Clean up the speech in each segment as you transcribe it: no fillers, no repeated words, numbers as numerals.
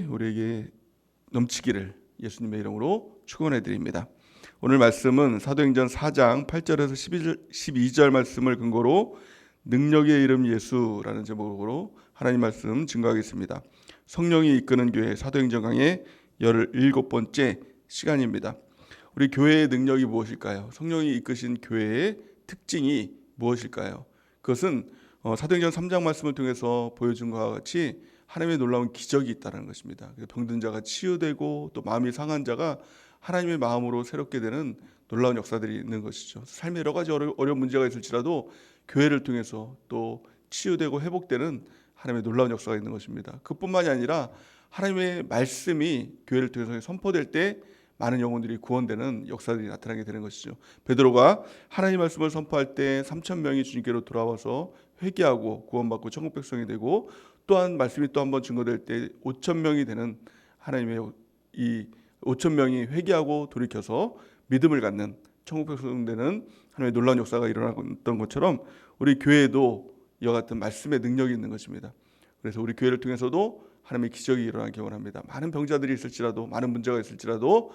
우리에게 넘치기를 예수님의 이름으로 축원해 드립니다. 오늘 말씀은 사도행전 4장 8절에서 12절 말씀을 근거로 능력의 이름 예수라는 제목으로 하나님 말씀 증거하겠습니다. 성령이 이끄는 교회 사도행전 강의 17번째 시간입니다. 우리 교회의 능력이 무엇일까요? 성령이 이끄신 교회의 특징이 무엇일까요? 그것은 사도행전 3장 말씀을 통해서 보여준 것과 같이 하나님의 놀라운 기적이 있다는 것입니다. 병든 자가 치유되고 또 마음이 상한 자가 하나님의 마음으로 새롭게 되는 놀라운 역사들이 있는 것이죠. 삶에 여러 가지 어려운 문제가 있을지라도 교회를 통해서 또 치유되고 회복되는 하나님의 놀라운 역사가 있는 것입니다. 그뿐만이 아니라 하나님의 말씀이 교회를 통해서 선포될 때 많은 영혼들이 구원되는 역사들이 나타나게 되는 것이죠. 베드로가 하나님 말씀을 선포할 때 3,000명이 주님께로 돌아와서 회개하고 구원받고 천국 백성이 되고, 또한 말씀이 또 한 번 증거될 때 5,000명이 되는 하나님의 이 5,000명이 회개하고 돌이켜서 믿음을 갖는 천국 백성 되는 하나님의 놀라운 역사가 일어났던 것처럼 우리 교회에도 이와 같은 말씀의 능력이 있는 것입니다. 그래서 우리 교회를 통해서도 하나님의 기적이 일어나기 원합니다. 많은 병자들이 있을지라도, 많은 문제가 있을지라도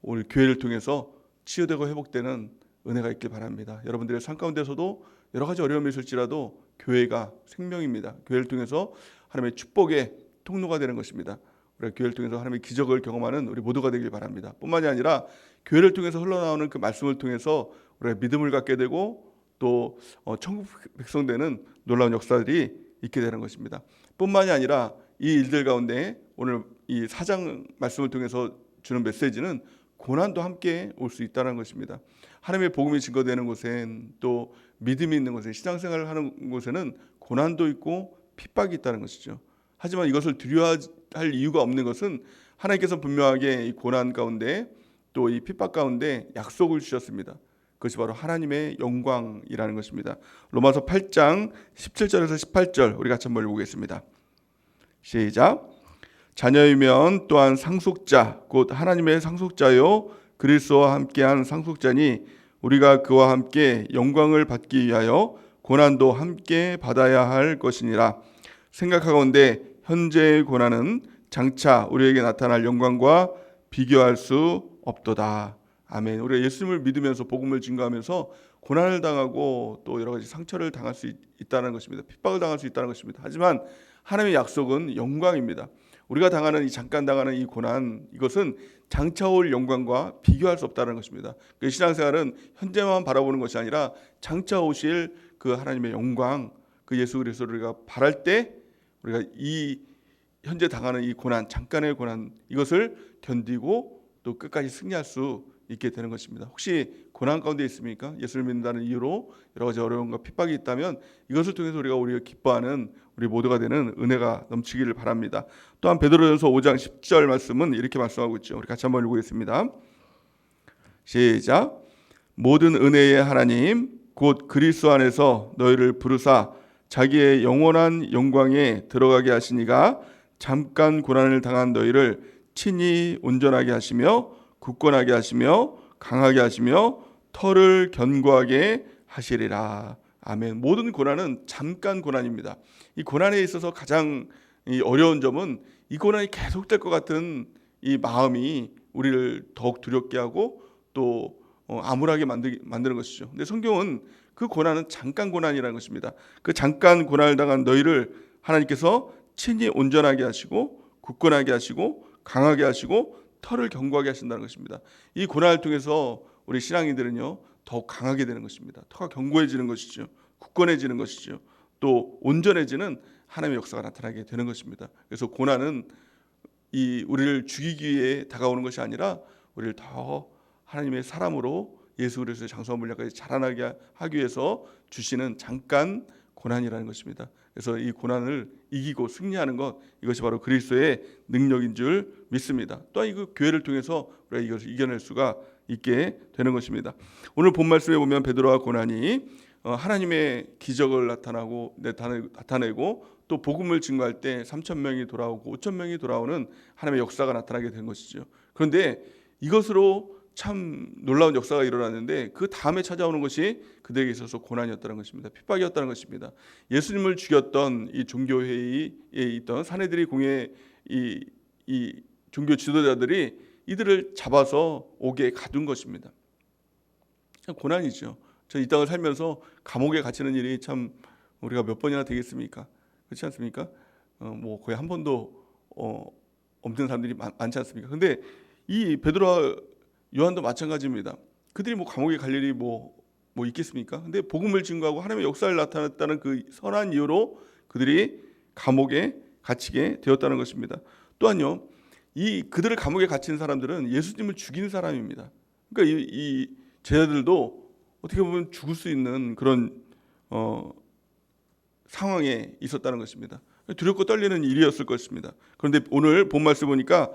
우리 교회를 통해서 치유되고 회복되는 은혜가 있길 바랍니다. 여러분들의 삶 가운데서도 여러 가지 어려움이 있을지라도 교회가 생명입니다. 교회를 통해서 하나님의 축복의 통로가 되는 것입니다. 우리가 교회를 통해서 하나님의 기적을 경험하는 우리 모두가 되길 바랍니다. 뿐만이 아니라 교회를 통해서 흘러나오는 그 말씀을 통해서 우리가 믿음을 갖게 되고 또 천국 백성 되는 놀라운 역사들이 있게 되는 것입니다. 뿐만이 아니라 이 일들 가운데 오늘 이 4장 말씀을 통해서 주는 메시지는 고난도 함께 올 수 있다는 것입니다. 하나님의 복음이 증거되는 곳엔, 또 믿음이 있는 곳에, 신앙생활을 하는 곳에는 고난도 있고 핍박이 있다는 것이죠. 하지만 이것을 두려워할 이유가 없는 것은 하나님께서 분명하게 이 고난 가운데 또 이 핍박 가운데 약속을 주셨습니다. 그것이 바로 하나님의 영광이라는 것입니다. 로마서 8장 17절에서 18절 우리 같이 한번 읽어보겠습니다. 시작. 자녀이면 또한 상속자 곧 하나님의 상속자요 그리스도와 함께한 상속자니 우리가 그와 함께 영광을 받기 위하여 고난도 함께 받아야 할 것이니라. 생각하건대 현재의 고난은 장차 우리에게 나타날 영광과 비교할 수 없도다. 아멘. 우리가 예수님을 믿으면서 복음을 증거하면서 고난을 당하고 또 여러 가지 상처를 당할 수 있다는 것입니다. 핍박을 당할 수 있다는 것입니다. 하지만 하나님의 약속은 영광입니다. 우리가 당하는 이 잠깐 당하는 이 고난, 이것은 장차 올 영광과 비교할 수 없다는 것입니다. 그 신앙생활은 현재만 바라보는 것이 아니라 장차 오실 그 하나님의 영광, 그 예수 그리스도를 우리가 바랄 때 우리가 이 현재 당하는 이 고난, 잠깐의 고난, 이것을 견디고 또 끝까지 승리할 수 있게 되는 것입니다. 혹시 고난 가운데 있습니까? 예수를 믿는다는 이유로 여러 가지 어려움과 핍박이 있다면 이것을 통해서 우리가 기뻐하는 우리 모두가 되는 은혜가 넘치기를 바랍니다. 또한 베드로전서 5장 10절 말씀은 이렇게 말씀하고 있죠. 우리 같이 한번 읽어보겠습니다. 시작. 모든 은혜의 하나님 곧 그리스도 안에서 너희를 부르사 자기의 영원한 영광에 들어가게 하시니가 잠깐 고난을 당한 너희를 친히 온전하게 하시며 굳건하게 하시며 강하게 하시며 터를 견고하게 하시리라. 아멘. 모든 고난은 잠깐 고난입니다. 이 고난에 있어서 가장 어려운 점은 이 고난이 계속될 것 같은 이 마음이 우리를 더욱 두렵게 하고 또 암울하게 만드는 것이죠. 근데 성경은 그 고난은 잠깐 고난이라는 것입니다. 그 잠깐 고난을 당한 너희를 하나님께서 친히 온전하게 하시고 굳건하게 하시고 강하게 하시고 터를 견고하게 하신다는 것입니다. 이 고난을 통해서 우리 신앙인들은요 더욱 강하게 되는 것입니다. 터가 견고해지는 것이죠. 굳건해지는 것이죠. 또 온전해지는 하나님의 역사가 나타나게 되는 것입니다. 그래서 고난은 우리를 죽이기 위해 다가오는 것이 아니라 우리를 더 하나님의 사람으로 예수 그리스도의 장성한 분량까지 자라나게 하기 위해서 주시는 잠깐 고난이라는 것입니다. 그래서 이 고난을 이기고 승리하는 것, 이것이 바로 그리스도의 능력인 줄 믿습니다. 또한 이 교회를 통해서 우리가 이것을 이겨낼 수가 있게 되는 것입니다. 오늘 본 말씀에 보면 베드로와 고난이 하나님의 기적을 나타내고 또 복음을 증거할 때 3,000명이 돌아오고 5,000명이 돌아오는 하나님의 역사가 나타나게 된 것이죠. 그런데 이것으로 참 놀라운 역사가 일어났는데 그 다음에 찾아오는 것이 그들에게 있어서 고난이었다는 것입니다. 핍박이었다는 것입니다. 예수님을 죽였던 이 종교회의에 있던 사내들이 공회에 이 종교 지도자들이 이들을 잡아서 옥에 가둔 것입니다. 참 고난이죠. 저 이 땅을 살면서 감옥에 갇히는 일이 참 우리가 몇 번이나 되겠습니까? 그렇지 않습니까? 뭐 거의 한 번도 없는 사람들이 많지 않습니까? 근데 이 베드로와 요한도 마찬가지입니다. 그들이 뭐 감옥에 갈 일이 뭐 있겠습니까? 근데 복음을 증거하고 하나님의 역사를 나타냈다는 그 선한 이유로 그들이 감옥에 갇히게 되었다는 것입니다. 또한요, 이 그들을 감옥에 갇힌 사람들은 예수님을 죽인 사람입니다. 그러니까 이 제자들도 어떻게 보면 죽을 수 있는 그런 상황에 있었다는 것입니다. 두렵고 떨리는 일이었을 것입니다. 그런데 오늘 본 말씀 보니까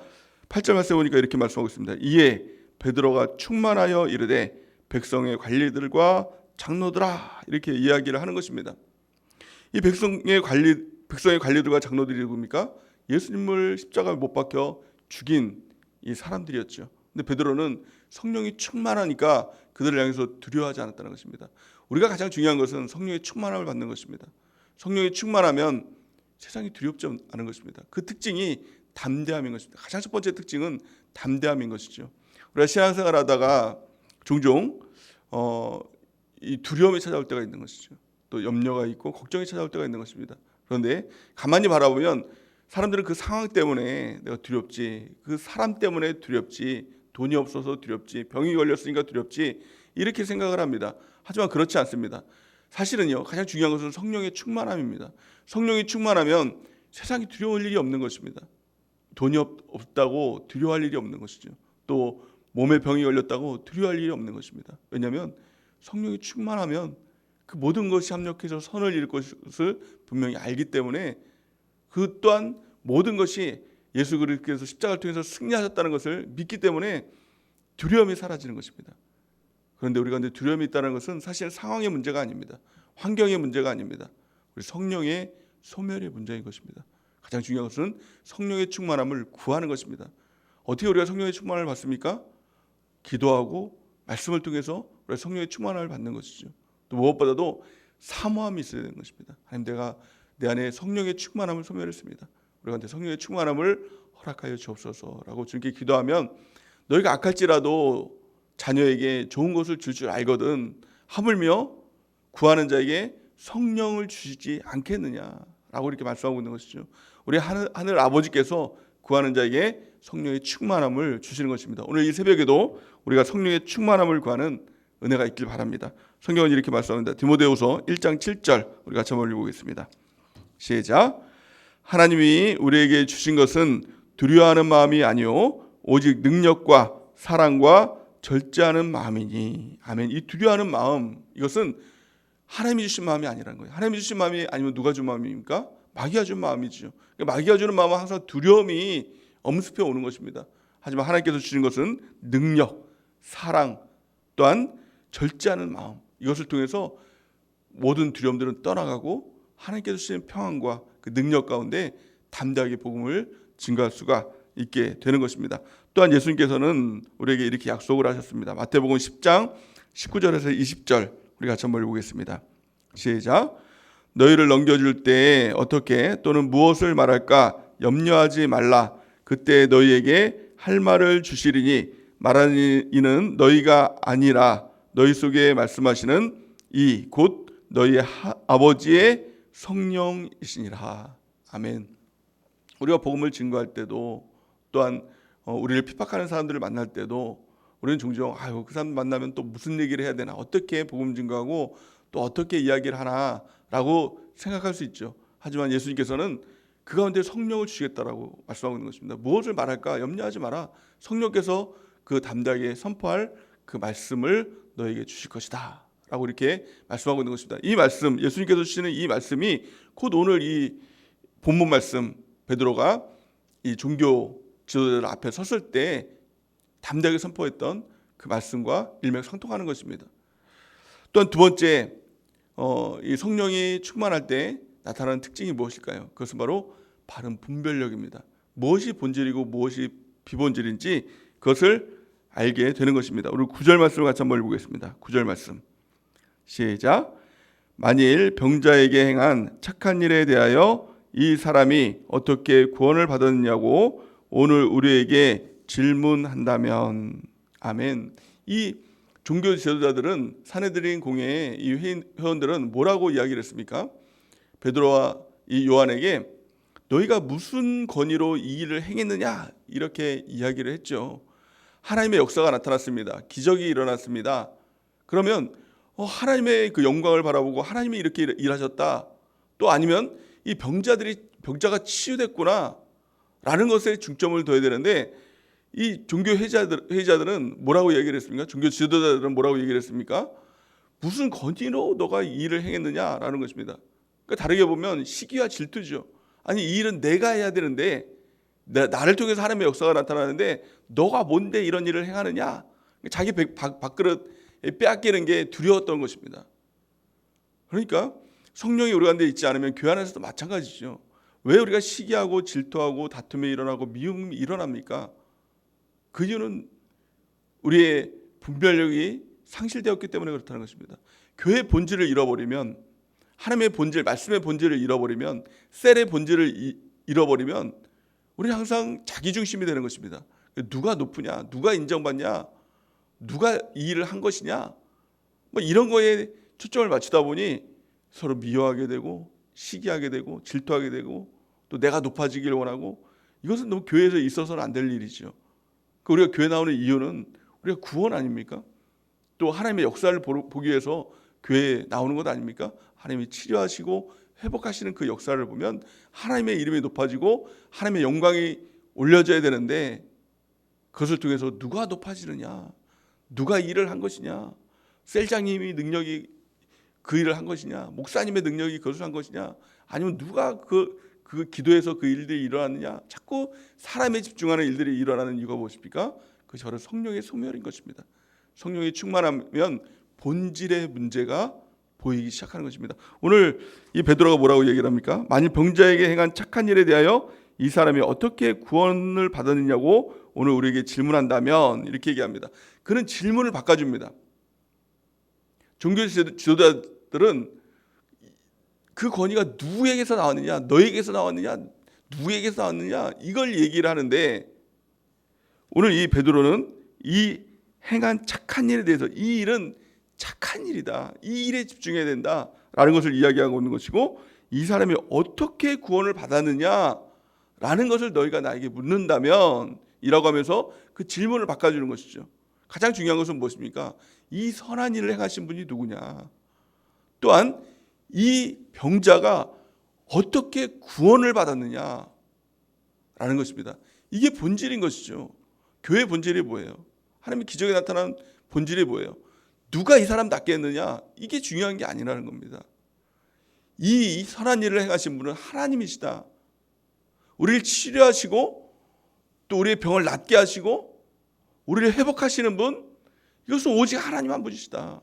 8절 말씀 보니까 이렇게 말씀하고 있습니다. 이에 베드로가 충만하여 이르되 백성의 관리들과 장로들아, 이렇게 이야기를 하는 것입니다. 이 백성의 관리들과 장로들이 누굽니까? 예수님을 십자가에 못 박혀 죽인 이 사람들이었죠. 근데 베드로는 성령이 충만하니까 그들을 향해서 두려워하지 않았다는 것입니다. 우리가 가장 중요한 것은 성령의 충만함을 받는 것입니다. 성령이 충만하면 세상이 두렵지 않은 것입니다. 그 특징이 담대함인 것입니다. 가장 첫 번째 특징은 담대함인 것이죠. 우리가 신앙생활하다가 종종 이 두려움이 찾아올 때가 있는 것이죠. 또 염려가 있고 걱정이 찾아올 때가 있는 것입니다. 그런데 가만히 바라보면 사람들은 그 상황 때문에 내가 두렵지, 그 사람 때문에 두렵지, 돈이 없어서 두렵지, 병이 걸렸으니까 두렵지, 이렇게 생각을 합니다. 하지만 그렇지 않습니다. 사실은요, 가장 중요한 것은 성령의 충만함입니다. 성령이 충만하면 세상이 두려울 일이 없는 것입니다. 돈이 없다고 두려워할 일이 없는 것이죠. 또 몸에 병이 걸렸다고 두려워할 일이 없는 것입니다. 왜냐하면 성령이 충만하면 그 모든 것이 합력해서 선을 이룰 것을 분명히 알기 때문에 그 또한 모든 것이 예수 그리스도께서 십자가를 통해서 승리하셨다는 것을 믿기 때문에 두려움이 사라지는 것입니다. 그런데 우리가 두려움이 있다는 것은 사실 상황의 문제가 아닙니다. 환경의 문제가 아닙니다. 우리 성령의 소멸의 문제인 것입니다. 가장 중요한 것은 성령의 충만함을 구하는 것입니다. 어떻게 우리가 성령의 충만함을 받습니까? 기도하고 말씀을 통해서 우리가 성령의 충만함을 받는 것이죠. 또 무엇보다도 사모함이 있어야 되는 것입니다. 하나님, 내가 내 안에 성령의 충만함을 소멸했습니다. 우리한테 성령의 충만함을 허락하여 주옵소서라고 주님께 기도하면 너희가 악할지라도 자녀에게 좋은 것을 줄 줄 알거든 하물며 구하는 자에게 성령을 주시지 않겠느냐라고 이렇게 말씀하고 있는 것이죠. 우리 하늘 아버지께서 구하는 자에게 성령의 충만함을 주시는 것입니다. 오늘 이 새벽에도 우리가 성령의 충만함을 구하는 은혜가 있길 바랍니다. 성경은 이렇게 말씀합니다. 디모데후서 1장 7절 우리 같이 한번 읽어보겠습니다. 시작. 하나님이 우리에게 주신 것은 두려워하는 마음이 아니요 오직 능력과 사랑과 절제하는 마음이니. 아멘. 이 두려워하는 마음, 이것은 하나님이 주신 마음이 아니라는 거예요. 하나님이 주신 마음이 아니면 누가 준 마음입니까? 마귀가 준 마음이죠. 마귀가 주는 마음은 항상 두려움이 엄습해 오는 것입니다. 하지만 하나님께서 주신 것은 능력, 사랑, 또한 절제하는 마음, 이것을 통해서 모든 두려움들은 떠나가고 하나님께서 주시는 평안과 그 능력 가운데 담대하게 복음을 증거할 수가 있게 되는 것입니다. 또한 예수님께서는 우리에게 이렇게 약속을 하셨습니다. 마태복음 10장 19절에서 20절 우리 같이 한번 읽어보겠습니다. 시작. 너희를 넘겨줄 때 어떻게 또는 무엇을 말할까 염려하지 말라. 그때 너희에게 할 말을 주시리니 말하는 이는 너희가 아니라 너희 속에 말씀하시는 이 곧 너희 아버지의 성령이시니라. 아멘. 우리가 복음을 증거할 때도 또한 우리를 핍박하는 사람들을 만날 때도 우리는 종종 그 사람 만나면 또 무슨 얘기를 해야 되나, 어떻게 복음 증거하고 또 어떻게 이야기를 하나라고 생각할 수 있죠. 하지만 예수님께서는 그 가운데 성령을 주시겠다라고 말씀하고 있는 것입니다. 무엇을 말할까 염려하지 마라. 성령께서 그 담대하게 선포할 그 말씀을 너에게 주실 것이다 라고 이렇게 말씀하고 있는 것입니다. 이 말씀, 예수님께서 주시는 이 말씀이 곧 오늘 이 본문 말씀, 베드로가 이 종교 지도자들 앞에 섰을 때 담대하게 선포했던 그 말씀과 일맥상통하는 것입니다. 또한 두 번째, 이 성령이 충만할 때 나타나는 특징이 무엇일까요? 그것은 바로 바른 분별력입니다. 무엇이 본질이고 무엇이 비본질인지 그것을 알게 되는 것입니다. 우리 9절 말씀을 같이 한번 읽어보겠습니다. 9절 말씀 시작. 만일 병자에게 행한 착한 일에 대하여 이 사람이 어떻게 구원을 받았느냐고 오늘 우리에게 질문한다면. 아멘. 이 종교 지도자들은 사내들인 공회의 이 회원들은 뭐라고 이야기를 했습니까? 베드로와 이 요한에게 너희가 무슨 권위로 이 일을 행했느냐 이렇게 이야기를 했죠. 하나님의 역사가 나타났습니다. 기적이 일어났습니다. 그러면 하나님의 그 영광을 바라보고 하나님이 이렇게 일하셨다. 또 아니면 이 병자가 치유됐구나 라는 것에 중점을 둬야 되는데, 이 종교 회의자들은 뭐라고 얘기를 했습니까? 종교 지도자들은 뭐라고 얘기를 했습니까? 무슨 권위로 너가 이 일을 행했느냐라는 것입니다. 그러니까 다르게 보면 시기와 질투죠. 아니, 이 일은 내가 해야 되는데, 나를 통해서 하나님의 역사가 나타나는데 너가 뭔데 이런 일을 행하느냐. 자기 밥그릇 빼앗기는 게 두려웠던 것입니다. 그러니까 성령이 우리 가운데 있지 않으면 교회 안에서도 마찬가지죠. 왜 우리가 시기하고 질투하고 다툼이 일어나고 미움이 일어납니까? 그 이유는 우리의 분별력이 상실되었기 때문에 그렇다는 것입니다. 교회의 본질을 잃어버리면, 하나님의 본질, 말씀의 본질을 잃어버리면, 셀의 본질을 잃어버리면 우리는 항상 자기중심이 되는 것입니다. 누가 높으냐, 누가 인정받냐, 누가 이 일을 한 것이냐, 이런 거에 초점을 맞추다 보니 서로 미워하게 되고 시기하게 되고 질투하게 되고 또 내가 높아지길 원하고, 이것은 너무 교회에서 있어서는 안 될 일이죠. 우리가 교회 나오는 이유는 우리가 구원 아닙니까? 또 하나님의 역사를 보기 위해서 교회에 나오는 것 아닙니까? 하나님이 치료하시고 회복하시는 그 역사를 보면 하나님의 이름이 높아지고 하나님의 영광이 올려져야 되는데, 그것을 통해서 누가 높아지느냐, 누가 일을 한 것이냐, 셀장님이 능력이 그 일을 한 것이냐, 목사님의 능력이 그것을 한 것이냐, 아니면 누가 그 기도에서 그 일들이 일어났느냐, 자꾸 사람에 집중하는 일들이 일어나는 이유가 무엇입니까? 그것이 바로 성령의 소멸인 것입니다. 성령이 충만하면 본질의 문제가 보이기 시작하는 것입니다. 오늘 이 베드로가 뭐라고 얘기를 합니까? 만일 병자에게 행한 착한 일에 대하여 이 사람이 어떻게 구원을 받았느냐고 오늘 우리에게 질문한다면, 이렇게 얘기합니다. 그는 질문을 바꿔줍니다. 종교 지도자들은 그 권위가 누구에게서 나왔느냐, 너에게서 나왔느냐, 누구에게서 나왔느냐, 이걸 얘기를 하는데, 오늘 이 베드로는 이 행한 착한 일에 대해서, 이 일은 착한 일이다, 이 일에 집중해야 된다라는 것을 이야기하고 있는 것이고, 이 사람이 어떻게 구원을 받았느냐라는 것을 너희가 나에게 묻는다면 이라고 하면서 그 질문을 바꿔주는 것이죠. 가장 중요한 것은 무엇입니까? 이 선한 일을 행하신 분이 누구냐, 또한 이 병자가 어떻게 구원을 받았느냐라는 것입니다. 이게 본질인 것이죠. 교회의 본질이 뭐예요? 하나님의 기적에 나타난 본질이 뭐예요? 누가 이 사람 낫게 했느냐, 이게 중요한 게 아니라는 겁니다. 이 선한 일을 행하신 분은 하나님이시다. 우리를 치료하시고 또 우리의 병을 낫게 하시고 우리를 회복하시는 분, 이것은 오직 하나님 한 분이시다.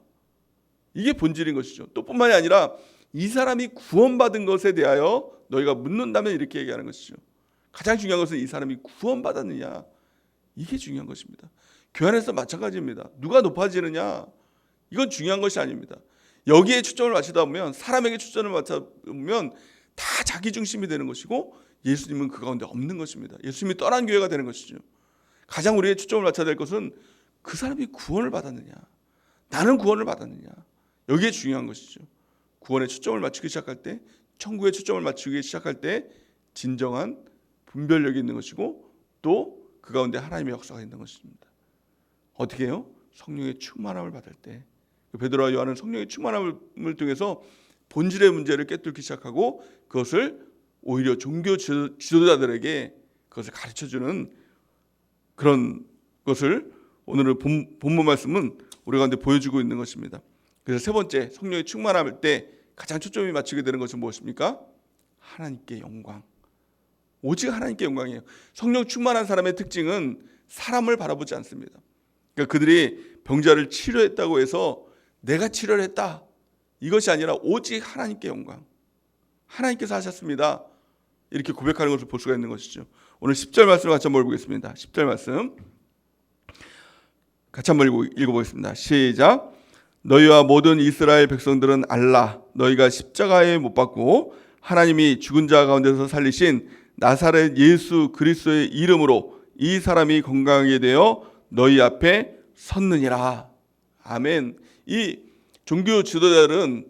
이게 본질인 것이죠. 또 뿐만이 아니라 이 사람이 구원받은 것에 대하여 너희가 묻는다면 이렇게 얘기하는 것이죠. 가장 중요한 것은 이 사람이 구원받았느냐, 이게 중요한 것입니다. 교회 안에서 마찬가지입니다. 누가 높아지느냐, 이건 중요한 것이 아닙니다. 여기에 초점을 맞추다 보면, 사람에게 초점을 맞추다 보면 다 자기 중심이 되는 것이고 예수님은 그 가운데 없는 것입니다. 예수님이 떠난 교회가 되는 것이죠. 가장 우리의 초점을 맞춰야 될 것은 그 사람이 구원을 받았느냐, 나는 구원을 받았느냐, 여기에 중요한 것이죠. 구원에 초점을 맞추기 시작할 때, 천국에 초점을 맞추기 시작할 때 진정한 분별력이 있는 것이고 또 그 가운데 하나님의 역사가 있는 것입니다. 어떻게 해요? 성령의 충만함을 받을 때, 베드로와 요한은 성령의 충만함을 통해서 본질의 문제를 깨뚫기 시작하고 그것을 오히려 종교 지도자들에게 그것을 가르쳐주는 그런 것을 오늘의 본문 말씀은 우리 가운데 보여주고 있는 것입니다. 그래서 세 번째, 성령의 충만함일 때 가장 초점이 맞추게 되는 것은 무엇입니까? 하나님께 영광. 오직 하나님께 영광이에요. 성령 충만한 사람의 특징은 사람을 바라보지 않습니다. 그러니까 그들이 병자를 치료했다고 해서 내가 치료를 했다, 이것이 아니라 오직 하나님께 영광, 하나님께서 하셨습니다, 이렇게 고백하는 것을 볼 수가 있는 것이죠. 오늘 10절 말씀을 같이 한번 보겠습니다. 10절 말씀 같이 한번 읽어보겠습니다. 시작. 너희와 모든 이스라엘 백성들은 알라, 너희가 십자가에 못 박고 하나님이 죽은 자 가운데서 살리신 나사렛 예수 그리스도의 이름으로 이 사람이 건강하게 되어 너희 앞에 섰느니라. 아멘. 이 종교 지도자들은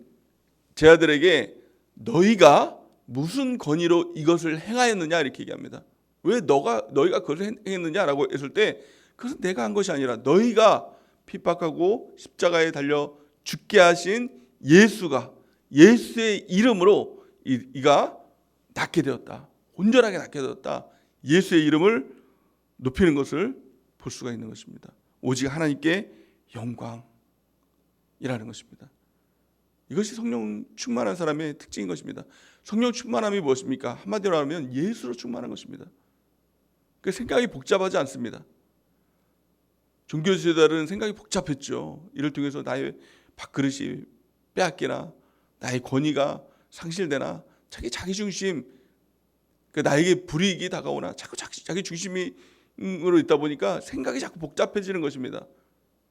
제 아들에게 너희가 무슨 권위로 이것을 행하였느냐 이렇게 얘기합니다. 왜 너희가 그것을 행했느냐라고 했을 때 그것은 내가 한 것이 아니라 너희가 핍박하고 십자가에 달려 죽게 하신 예수의 이름으로 이가 낫게 되었다. 온전하게 낫게 되었다. 예수의 이름을 높이는 것을 볼 수가 있는 것입니다. 오직 하나님께 영광이라는 것입니다. 이것이 성령 충만한 사람의 특징인 것입니다. 성령 충만함이 무엇입니까? 한마디로 하면 예수로 충만한 것입니다. 그 생각이 복잡하지 않습니다. 종교 지도자들은 생각이 복잡했죠. 이를 통해서 나의 밥그릇이 빼앗기나 나의 권위가 상실되나 자기 중심, 나에게 불이익이 다가오나 자꾸 자기 중심으로 있다 보니까 생각이 자꾸 복잡해지는 것입니다.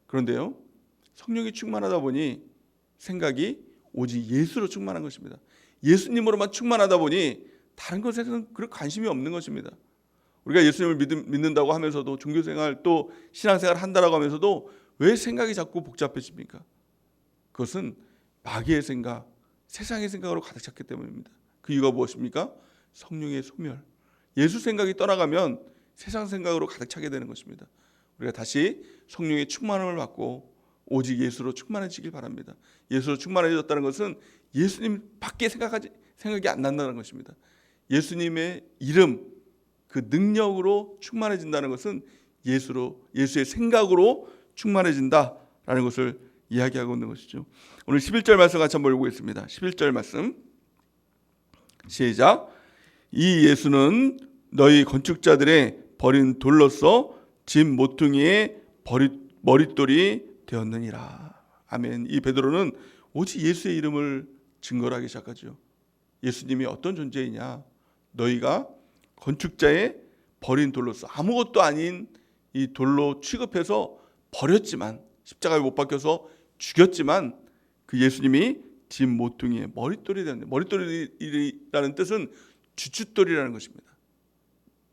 그런데요, 성령이 충만하다 보니 생각이 오직 예수로 충만한 것입니다. 예수님으로만 충만하다 보니 다른 것에는 그런 관심이 없는 것입니다. 우리가 예수님을 믿는다고 하면서도 종교생활 또 신앙생활 한다라고 하면서도 왜 생각이 자꾸 복잡해집니까? 그것은 마귀의 생각, 세상의 생각으로 가득 찼기 때문입니다. 그 이유가 무엇입니까? 성령의 소멸. 예수 생각이 떠나가면 세상 생각으로 가득 차게 되는 것입니다. 우리가 다시 성령의 충만함을 받고 오직 예수로 충만해지길 바랍니다. 예수로 충만해졌다는 것은 예수님 밖에 생각이 안 난다는 것입니다. 예수님의 이름, 그 능력으로 충만해진다는 것은 예수의 생각으로 충만해진다라는 것을 이야기하고 있는 것이죠. 오늘 11절 말씀 같이 한번 보겠습니다. 11절 말씀 시작. 이 예수는 너희 건축자들의 버린 돌로서 집 모퉁이의 머릿돌이 되었느니라. 아멘. 이 베드로는 오직 예수의 이름을 증거를 하기 시작하죠. 예수님이 어떤 존재이냐? 너희가 건축자의 버린 돌로서 아무것도 아닌 이 돌로 취급해서 버렸지만 십자가에 못 박혀서 죽였지만 그 예수님이 집 모퉁이의 머릿돌이 되었는데 머릿돌이라는 뜻은 주춧돌이라는 것입니다.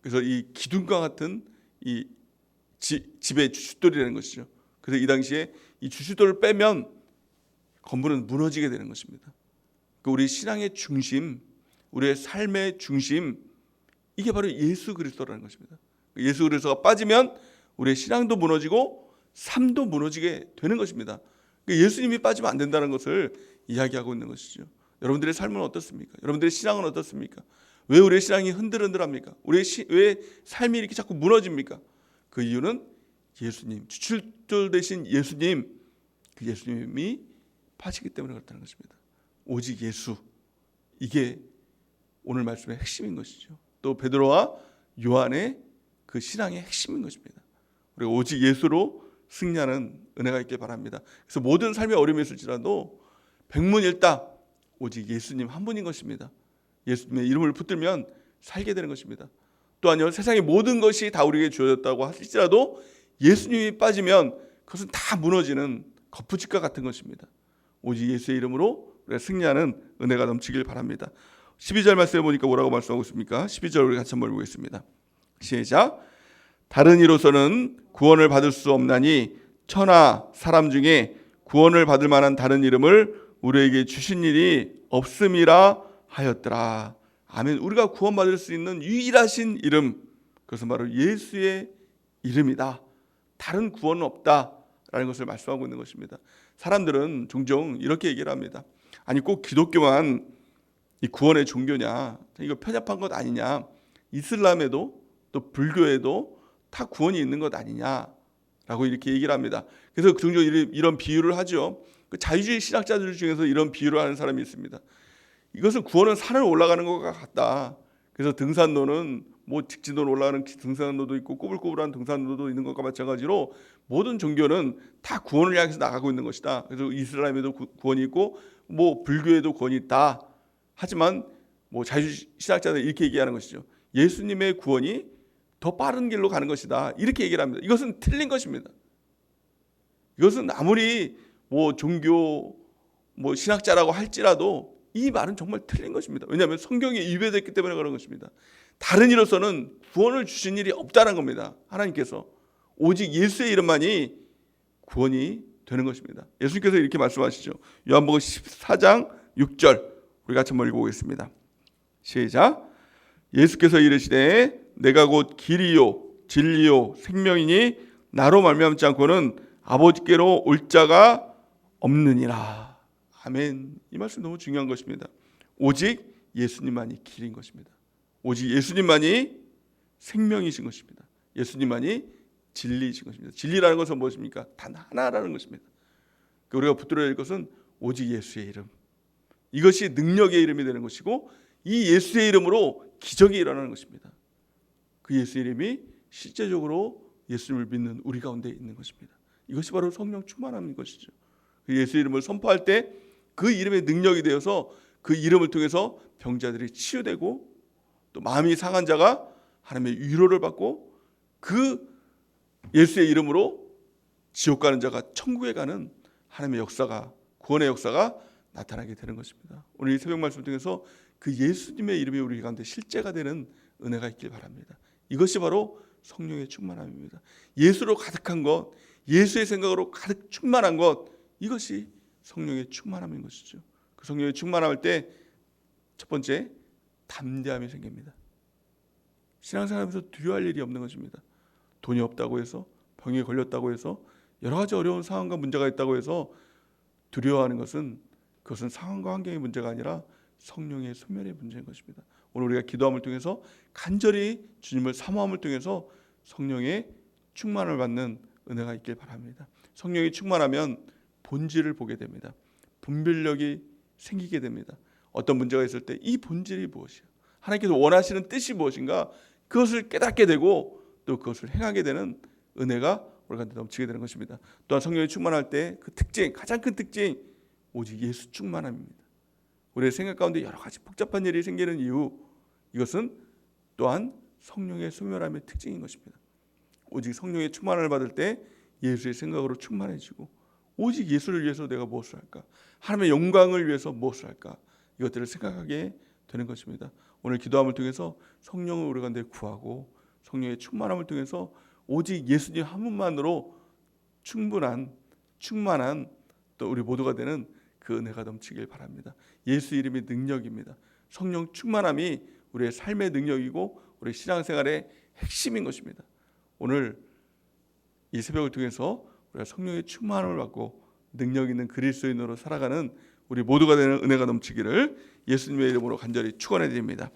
그래서 이 기둥과 같은 이 집의 주춧돌이라는 것이죠. 그래서 이 당시에 이 주춧돌을 빼면 건물은 무너지게 되는 것입니다. 우리 신앙의 중심, 우리의 삶의 중심, 이게 바로 예수 그리스도라는 것입니다. 예수 그리스도가 빠지면 우리의 신앙도 무너지고 삶도 무너지게 되는 것입니다. 예수님이 빠지면 안 된다는 것을 이야기하고 있는 것이죠. 여러분들의 삶은 어떻습니까? 여러분들의 신앙은 어떻습니까? 왜 우리의 신앙이 흔들흔들합니까? 왜 삶이 이렇게 자꾸 무너집니까? 그 이유는 예수님, 주춧돌 대신 예수님, 그 예수님이 빠지기 때문에 그렇다는 것입니다. 오직 예수, 이게 오늘 말씀의 핵심인 것이죠. 또 베드로와 요한의 그 신앙의 핵심인 것입니다. 우리가 오직 예수로 승리하는 은혜가 있길 바랍니다. 그래서 모든 삶의 어려움이 있을지라도 백문일답 오직 예수님 한 분인 것입니다. 예수님의 이름을 붙들면 살게 되는 것입니다. 또한요, 세상의 모든 것이 다 우리에게 주어졌다고 할지라도 예수님이 빠지면 그것은 다 무너지는 거푸집과 같은 것입니다. 오직 예수의 이름으로 우리가 승리하는 은혜가 넘치길 바랍니다. 12절 말씀에 보니까 뭐라고 말씀하고 있습니까? 12절 우리 같이 한번 보겠습니다. 시작. 다른 이로서는 구원을 받을 수 없나니 천하 사람 중에 구원을 받을 만한 다른 이름을 우리에게 주신 일이 없음이라 하였더라. 아멘. 우리가 구원받을 수 있는 유일하신 이름, 그것은 바로 예수의 이름이다. 다른 구원은 없다라는 것을 말씀하고 있는 것입니다. 사람들은 종종 이렇게 얘기를 합니다. 아니 꼭 기독교만 이 구원의 종교냐? 이거 편협한 것 아니냐? 이슬람에도 또 불교에도 다 구원이 있는 것 아니냐라고 이렇게 얘기를 합니다. 그래서 종종 이런 비유를 하죠. 그 자유주의 신학자들 중에서 이런 비유를 하는 사람이 있습니다. 이것은 구원은 산을 올라가는 것과 같다. 그래서 등산로는 뭐 직진으로 올라가는 등산로도 있고 꼬불꼬불한 등산로도 있는 것과 마찬가지로 모든 종교는 다 구원을 향해서 나가고 있는 것이다. 그래서 이슬람에도 구원이 있고 뭐 불교에도 구원이 있다. 하지만 뭐 자유주의 신학자들은 이렇게 얘기하는 것이죠. 예수님의 구원이 더 빠른 길로 가는 것이다. 이렇게 얘기를 합니다. 이것은 틀린 것입니다. 이것은 아무리 뭐 종교 뭐 신학자라고 할지라도 이 말은 정말 틀린 것입니다. 왜냐하면 성경에 위배됐기 때문에 그런 것입니다. 다른 이로서는 구원을 주신 일이 없다는 겁니다. 하나님께서 오직 예수의 이름만이 구원이 되는 것입니다. 예수님께서 이렇게 말씀하시죠. 요한복음 14장 6절 우리 같이 한번 읽어보겠습니다. 시작. 예수께서 이르시되 내가 곧 길이요 진리요 생명이니 나로 말미암지 않고는 아버지께로 올 자가 없느니라. 아멘. 이 말씀 너무 중요한 것입니다. 오직 예수님만이 길인 것입니다. 오직 예수님만이 생명이신 것입니다. 예수님만이 진리이신 것입니다. 진리라는 것은 무엇입니까? 단 하나라는 것입니다. 우리가 붙들어야 할 것은 오직 예수의 이름. 이것이 능력의 이름이 되는 것이고 이 예수의 이름으로 기적이 일어나는 것입니다. 그 예수의 이름이 실제적으로 예수님을 믿는 우리 가운데 있는 것입니다. 이것이 바로 성령 충만함인 것이죠. 그 예수의 이름을 선포할 때 그 이름의 능력이 되어서 그 이름을 통해서 병자들이 치유되고 또 마음이 상한 자가 하나님의 위로를 받고 그 예수의 이름으로 지옥 가는 자가 천국에 가는 하나님의 역사가, 구원의 역사가 나타나게 되는 것입니다. 오늘 이 새벽 말씀 통해서 그 예수님의 이름이 우리 가운데 실제가 되는 은혜가 있길 바랍니다. 이것이 바로 성령의 충만함입니다. 예수로 가득한 것, 예수의 생각으로 가득 충만한 것, 이것이 성령의 충만함인 것이죠. 그 성령의 충만할 때 첫 번째, 담대함이 생깁니다. 신앙생활하면서 두려워할 일이 없는 것입니다. 돈이 없다고 해서, 병에 걸렸다고 해서, 여러 가지 어려운 상황과 문제가 있다고 해서 두려워하는 것은, 그것은 상황과 환경의 문제가 아니라 성령의 소멸의 문제인 것입니다. 오늘 우리가 기도함을 통해서 간절히 주님을 사모함을 통해서 성령의 충만을 받는 은혜가 있길 바랍니다. 성령이 충만하면 본질을 보게 됩니다. 분별력이 생기게 됩니다. 어떤 문제가 있을 때 이 본질이 무엇이야? 하나님께서 원하시는 뜻이 무엇인가? 그것을 깨닫게 되고 또 그것을 행하게 되는 은혜가 우리한테 넘치게 되는 것입니다. 또한 성령이 충만할 때 그 특징, 가장 큰 특징, 오직 예수 충만함입니다. 우리의 생각 가운데 여러 가지 복잡한 일이 생기는 이유, 이것은 또한 성령의 소멸함의 특징인 것입니다. 오직 성령의 충만함을 받을 때 예수의 생각으로 충만해지고 오직 예수를 위해서 내가 무엇을 할까? 하나님의 영광을 위해서 무엇을 할까? 이것들을 생각하게 되는 것입니다. 오늘 기도함을 통해서 성령을 우리 가운데 구하고 성령의 충만함을 통해서 오직 예수님 한 분만으로 충만한 또 우리 모두가 되는 그 은혜가 넘치길 바랍니다. 예수 이름이 능력입니다. 성령 충만함이 우리의 삶의 능력이고 우리 신앙생활의 핵심인 것입니다. 오늘 이 새벽을 통해서 우리가 성령의 충만함을 받고 능력 있는 그리스도인으로 살아가는 우리 모두가 되는 은혜가 넘치기를 예수님의 이름으로 간절히 축원해 드립니다.